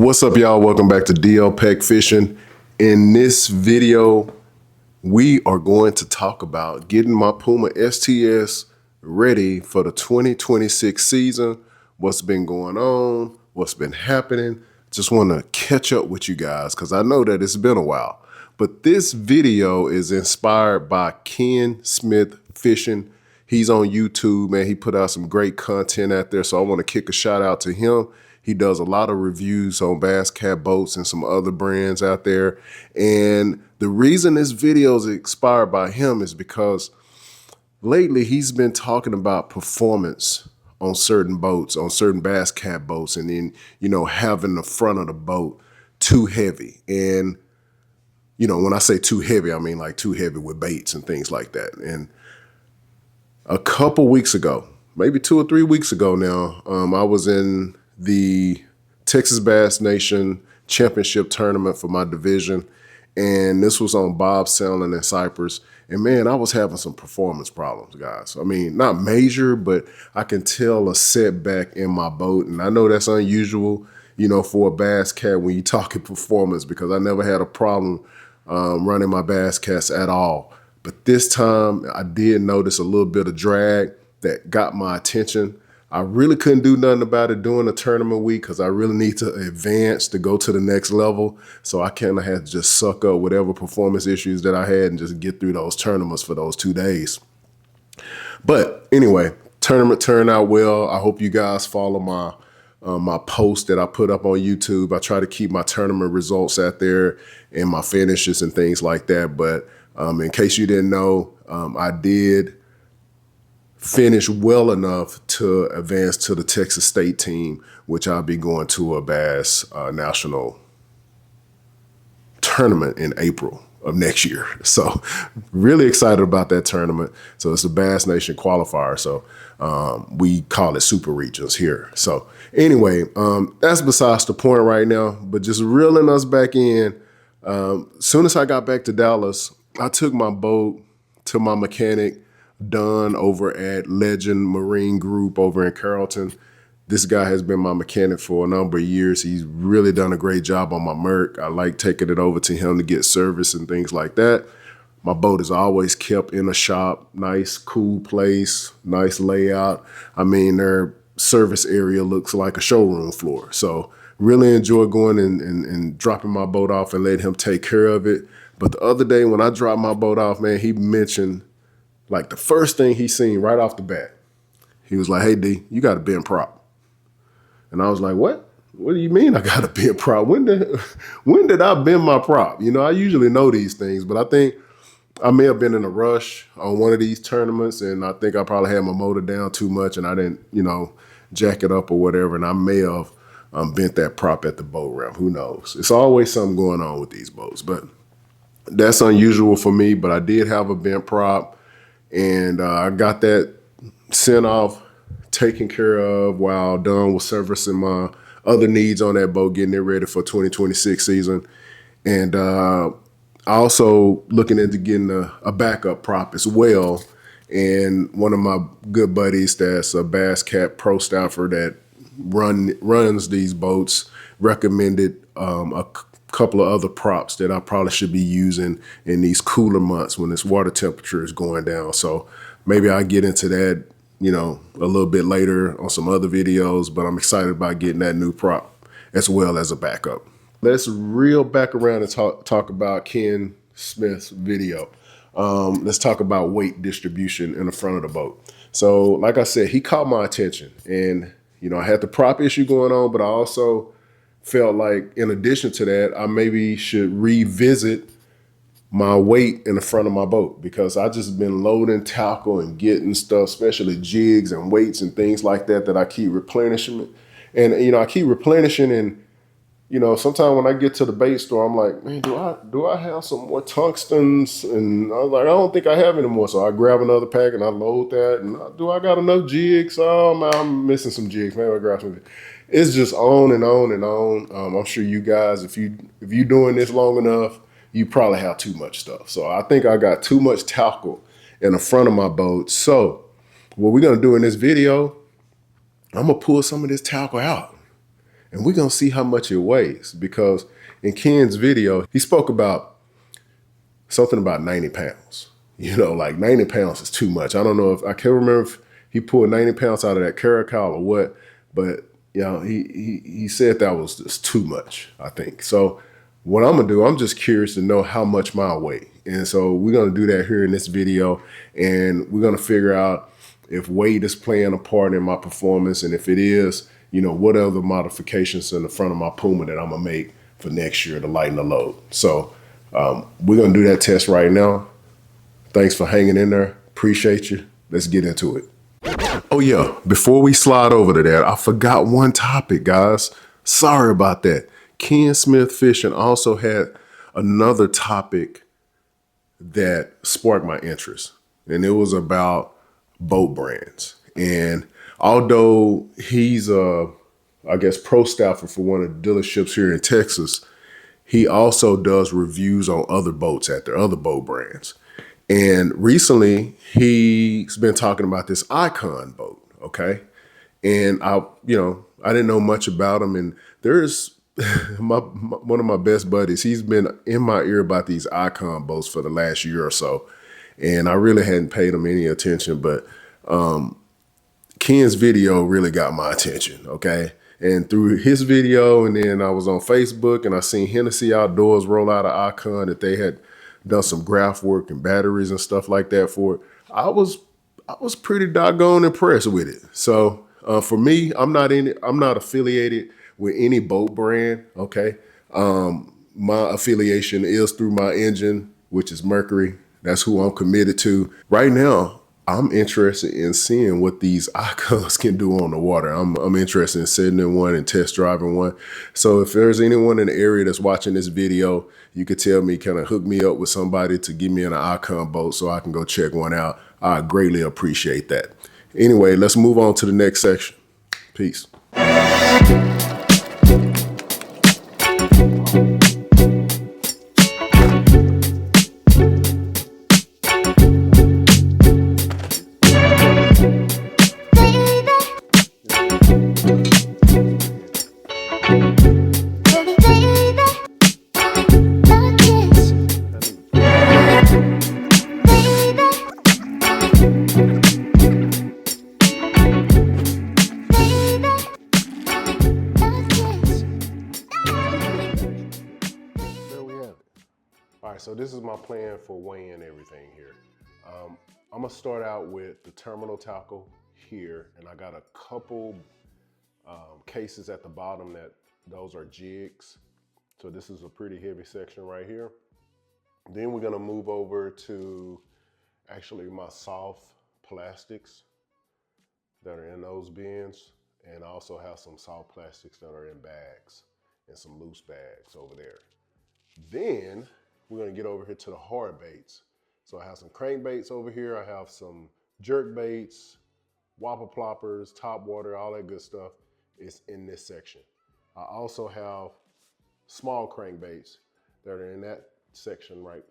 What's up, y'all? Welcome back to DL Peck Fishing. In this video, we are going to talk about getting my Puma STS ready for the 2026 season, what's been going on, what's been happening. Just want to catch up with you guys because I know that it's been a while. But this video is inspired by Ken Smith Fishing. He's on YouTube, man. He put out some great content out there, so I want to kick a shout out to him. He does a lot of reviews on BassCat boats and some other brands out there. And the reason this video is inspired by him is because lately he's been talking about performance on certain boats, on certain BassCat boats, and then, having the front of the boat too heavy. And, when I say too heavy, I mean like too heavy with baits and things like that. And a couple weeks ago, maybe 2 or 3 weeks ago now, I was in the Texas Bass Nation Championship tournament for my division. And this was on bobsailing in Cypress. And man, I was having some performance problems, guys. I mean, not major, but I can tell a setback in my boat. And I know that's unusual, for a BassCat when you're talking performance, because I never had a problem running my BassCats at all. But this time I did notice a little bit of drag that got my attention. I really couldn't do nothing about it during the tournament week because I really need to advance to go to the next level. So I kind of had to just suck up whatever performance issues that I had and just get through those tournaments for those 2 days. But anyway, tournament turned out well. I hope you guys follow my post that I put up on YouTube. I try to keep my tournament results out there and my finishes and things like that. But in case you didn't know, I did finish well enough to advance to the Texas State team, which I'll be going to a Bass National tournament in April of next year. So really excited about that tournament. So it's a Bass Nation qualifier. So we call it Super Regions here. So anyway, that's besides the point right now, but just reeling us back in. Soon as I got back to Dallas, I took my boat to my mechanic, Don, over at Legend Marine Group over in Carrollton. This guy has been my mechanic for a number of years. He's really done a great job on my Merc. I like taking it over to him to get service and things like that. My boat is always kept in a shop, nice, cool place, nice layout. I mean, their service area looks like a showroom floor. So really enjoy going and dropping my boat off and let him take care of it. But the other day when I dropped my boat off, man, he mentioned, like, the first thing he seen right off the bat, he was like, "Hey, D, you got a bent prop." And I was like, "What? What do you mean I got a bent prop? When did I bend my prop?" I usually know these things, but I think I may have been in a rush on one of these tournaments, and I think I probably had my motor down too much, and I didn't, jack it up or whatever, and I may have bent that prop at the boat ramp. Who knows? It's always something going on with these boats, but that's unusual for me. But I did have a bent prop. And I got that sent off, taken care of while Don was servicing my other needs on that boat, getting it ready for 2026 season. And also looking into getting a backup prop as well. And one of my good buddies that's a BassCat Pro staffer that runs these boats recommended a couple of other props that I probably should be using in these cooler months when this water temperature is going down. So maybe I'll get into that, a little bit later on some other videos, but I'm excited about getting that new prop as well as a backup. Let's reel back around and talk about Ken Smith's video. Let's talk about weight distribution in the front of the boat. So like I said, he caught my attention, and, I had the prop issue going on, but I also felt like, in addition to that, I maybe should revisit my weight in the front of my boat, because I just been loading tackle and getting stuff, especially jigs and weights and things like that I keep replenishing. And, I keep replenishing, and, sometimes when I get to the bait store, I'm like, man, do I have some more tungstens? And I was like, I don't think I have any more. So I grab another pack and I load that. And do I got enough jigs? Oh, man, I'm missing some jigs. Maybe I grab some. It's just on and on and on. I'm sure you guys, if you're doing this long enough, you probably have too much stuff. So I think I got too much tackle in the front of my boat. So what we're gonna do in this video, I'm gonna pull some of this tackle out. And we're gonna see how much it weighs, because in Ken's video, he spoke about something about 90 pounds. You know, like 90 pounds is too much. I don't know if, I can't remember if he pulled 90 pounds out of that caracal or what, but you know, he said that was just too much, I think. So what I'm gonna do, I'm just curious to know how much mine weigh. And so we're gonna do that here in this video, and we're gonna figure out if weight is playing a part in my performance, and if it is, you know, what other modifications in the front of my Puma that I'm gonna make for next year to lighten the load. So we're gonna do that test right now. Thanks for hanging in there. Appreciate you. Let's get into it. Oh yeah, before we slide over to that, I forgot one topic, guys. Sorry about that. Ken Smith Fishing also had another topic that sparked my interest, and it was about boat brands. And although he's I guess pro staffer for one of the dealerships here in Texas, he also does reviews on other boats at their other boat brands. And recently he's been talking about this Ikon boat, okay? And I didn't know much about him. And there's one of my best buddies, he's been in my ear about these Ikon boats for the last year or so. And I really hadn't paid him any attention, but Ken's video really got my attention, okay? And through his video, and then I was on Facebook and I seen Hennessy Outdoors roll out an Ikon that they had done some graph work and batteries and stuff like that for it. I was pretty doggone impressed with it. So for me, I'm not affiliated with any boat brand, okay? My affiliation is through my engine, which is Mercury. That's who I'm committed to. Right now, I'm interested in seeing what these Icons can do on the water. I'm interested in sitting in one and test driving one. So if there's anyone in the area that's watching this video, you could tell me, kind of hook me up with somebody to get me in an Icon boat so I can go check one out. I greatly appreciate that. Anyway, let's move on to the next section. Peace. All right, so this is my plan for weighing everything here. I'm gonna start out with the terminal tackle here, and I got a couple cases at the bottom those are jigs. So this is a pretty heavy section right here. Then we're gonna move over to actually my soft plastics that are in those bins, and I also have some soft plastics that are in bags and some loose bags over there. Then we're gonna get over here to the hard baits. So I have some crankbaits over here. I have some jerk baits, whopper ploppers, top water, all that good stuff is in this section. I also have small crankbaits that are in that section right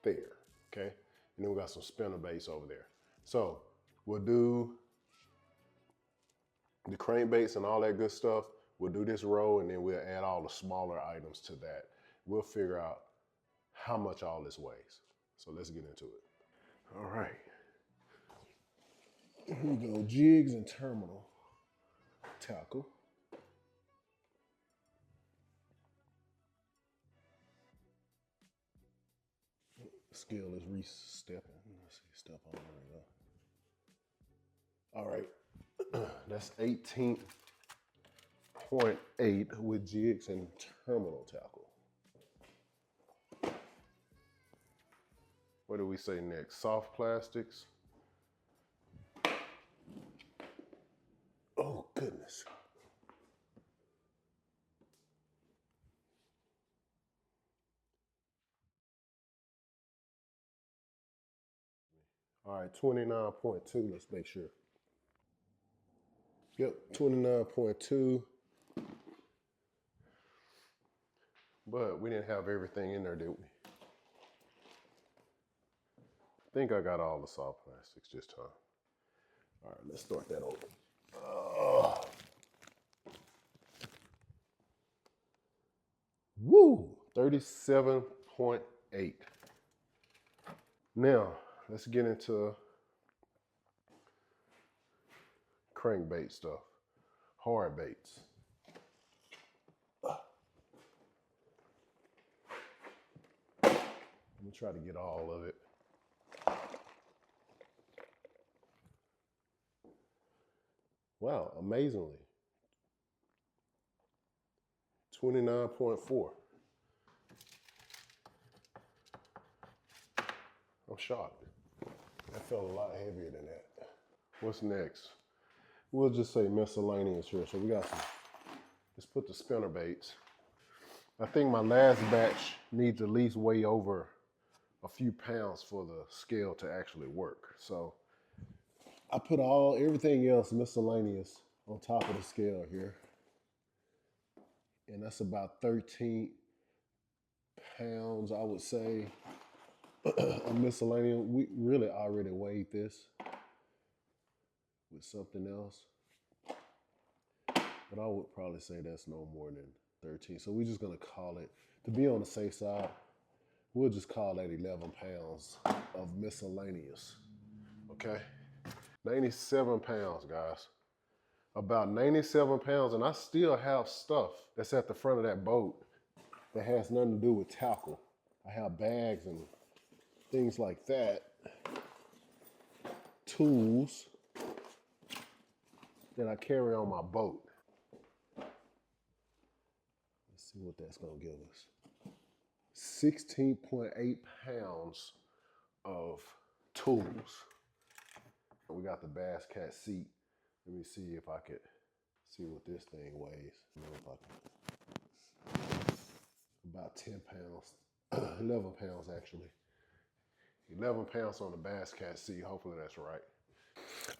there, okay? And then we got some spinner baits over there. So we'll do the crankbaits and all that good stuff. We'll do this row, and then we'll add all the smaller items to that. We'll figure out how much all this weighs. So let's get into it. All right. Here we go, Jigs and Terminal tackle. Scale is re-stepping. Let's see, step on, there we go. All right, that's 18.8 with Jigs and Terminal tackle. What do we say next? Soft plastics. Oh, goodness. All right, 29.2, let's make sure. Yep, 29.2. But we didn't have everything in there, did we? I think I got all the soft plastics this time. All right, let's start that over. 37.8. Now, let's get into crankbait stuff, hard baits. Let me try to get all of it. Wow, amazingly. 29.4. I'm shocked. That felt a lot heavier than that. What's next? We'll just say miscellaneous here. So we got some, let's put the spinner baits. I think my last batch needs at least weigh over a few pounds for the scale to actually work. So I put everything else miscellaneous on top of the scale here. And that's about 13 pounds, I would say, of miscellaneous. We really already weighed this with something else. But I would probably say that's no more than 13. So we're just gonna call it, to be on the safe side, we'll just call that 11 pounds of miscellaneous, okay? 97 pounds, guys. About 97 pounds, and I still have stuff that's at the front of that boat that has nothing to do with tackle. I have bags and things like that, tools that I carry on my boat. Let's see what that's gonna give us. 16.8 pounds of tools. We got the BassCat Seat. Let me see if I could see what this thing weighs. About 10 pounds, 11 pounds actually. 11 pounds on the BassCat Seat. Hopefully that's right.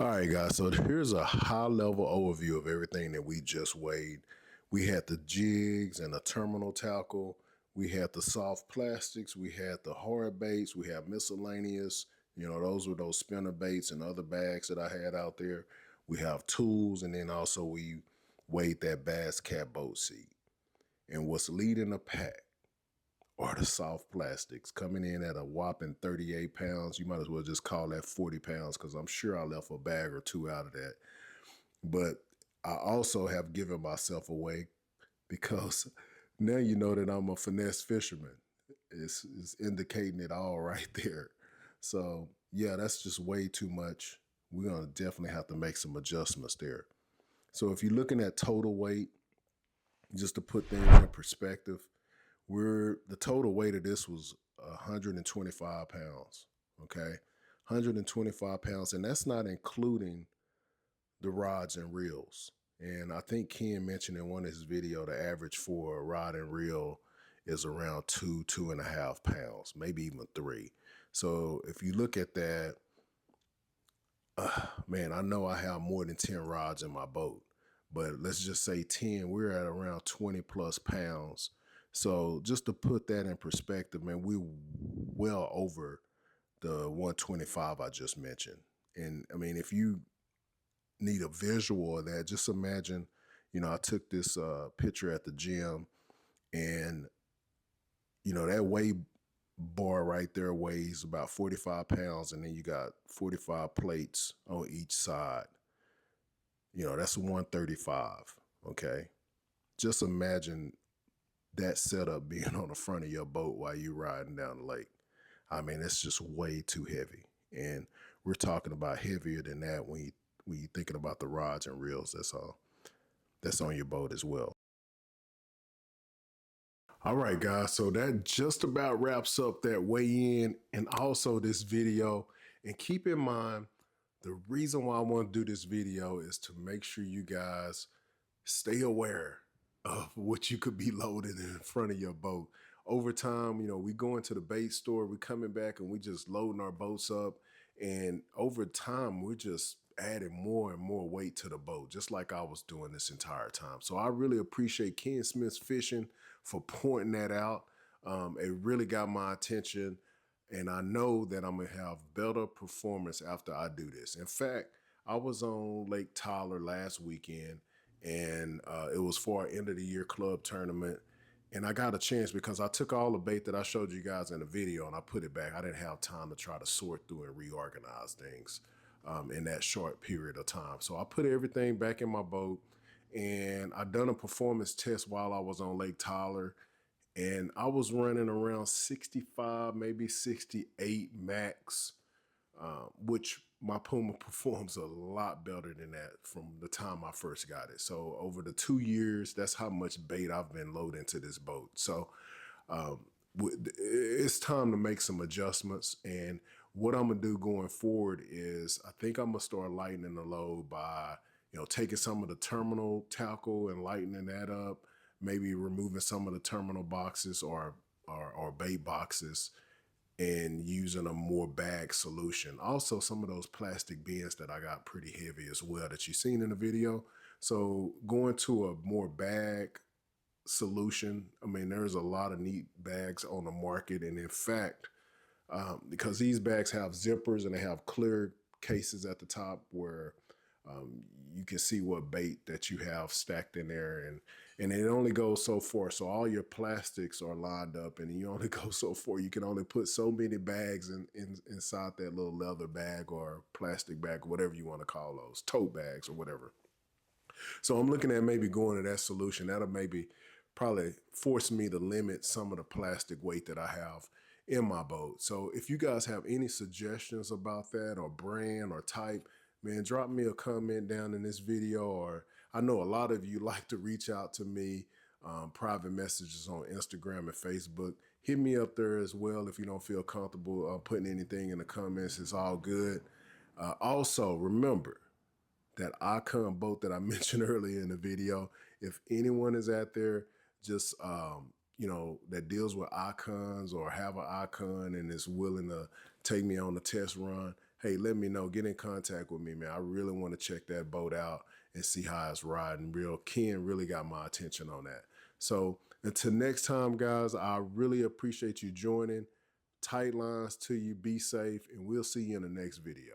All right, guys, so here's a high-level overview of everything that we just weighed. We had the jigs and the terminal tackle. We had the soft plastics. We had the hard baits. We have miscellaneous. You know, those were those spinner baits and other bags that I had out there. We have tools, and then also we weighed that BassCat boat seat. And what's leading the pack are the soft plastics, coming in at a whopping 38 pounds. You might as well just call that 40 pounds because I'm sure I left a bag or two out of that. But I also have given myself away because now you know that I'm a finesse fisherman. It's indicating it all right there. So yeah, that's just way too much. We're gonna definitely have to make some adjustments there. So if you're looking at total weight, just to put things in perspective, the total weight of this was 125 pounds, okay? 125 pounds, and that's not including the rods and reels. And I think Ken mentioned in one of his videos, the average for a rod and reel is around 2.5 pounds, maybe even 3. So if you look at that, man, I know I have more than 10 rods in my boat, but let's just say 10, we're at around 20 plus pounds. So just to put that in perspective, man, we're well over the 125 I just mentioned. And I mean, if you need a visual of that, just imagine, you know, I took this picture at the gym, and, you know, that weight bar right there weighs about 45 pounds, and then you got 45 plates on each side. You know, that's 135, okay? Just imagine that setup being on the front of your boat while you're riding down the lake. I mean, it's just way too heavy. And we're talking about heavier than that when you're thinking about the rods and reels that's on your boat as well. All right, guys, so that just about wraps up that weigh in and also this video. And keep in mind, the reason why I want to do this video is to make sure you guys stay aware of what you could be loading in front of your boat. Over time, you know, we go into the bait store, we're coming back and we just loading our boats up. And over time, we're just adding more and more weight to the boat, just like I was doing this entire time. So I really appreciate Ken Smith's Fishing for pointing that out. It really got my attention. And I know that I'm gonna have better performance after I do this. In fact, I was on Lake Tyler last weekend, and it was for our end of the year club tournament. And I got a chance because I took all the bait that I showed you guys in the video and I put it back. I didn't have time to try to sort through and reorganize things in that short period of time. So I put everything back in my boat, and I done a performance test while I was on Lake Tyler, and I was running around 65, maybe 68 max, which my Puma performs a lot better than that from the time I first got it. So over the 2 years, that's how much bait I've been loading to this boat. So it's time to make some adjustments. And what I'm gonna do going forward is I think I'm gonna start lightening the load by, taking some of the terminal tackle and lightening that up, maybe removing some of the terminal boxes or bait boxes, and using a more bag solution. Also, some of those plastic bins that I got pretty heavy as well that you've seen in the video. So going to a more bag solution, I mean, there's a lot of neat bags on the market. And in fact, because these bags have zippers and they have clear cases at the top where you can see what bait that you have stacked in there, and it only goes so far. So all your plastics are lined up, and you only go so far. You can only put so many bags inside that little leather bag or plastic bag, whatever you want to call those, tote bags or whatever. So I'm looking at maybe going to that solution. That'll maybe probably force me to limit some of the plastic weight that I have in my boat. So if you guys have any suggestions about that, or brand or type, man, drop me a comment down in this video. Or I know a lot of you like to reach out to me, private messages on Instagram and Facebook. Hit me up there as well if you don't feel comfortable putting anything in the comments. It's all good. Also, remember that Ikon boat that I mentioned earlier in the video. If anyone is out there just that deals with Ikons or have an Ikon and is willing to take me on the test run, hey, let me know. Get in contact with me, man. I really want to check that boat out and see how it's riding. Ken really got my attention on that. So until next time, guys, I really appreciate you joining. Tight lines to you. Be safe, and we'll see you in the next video.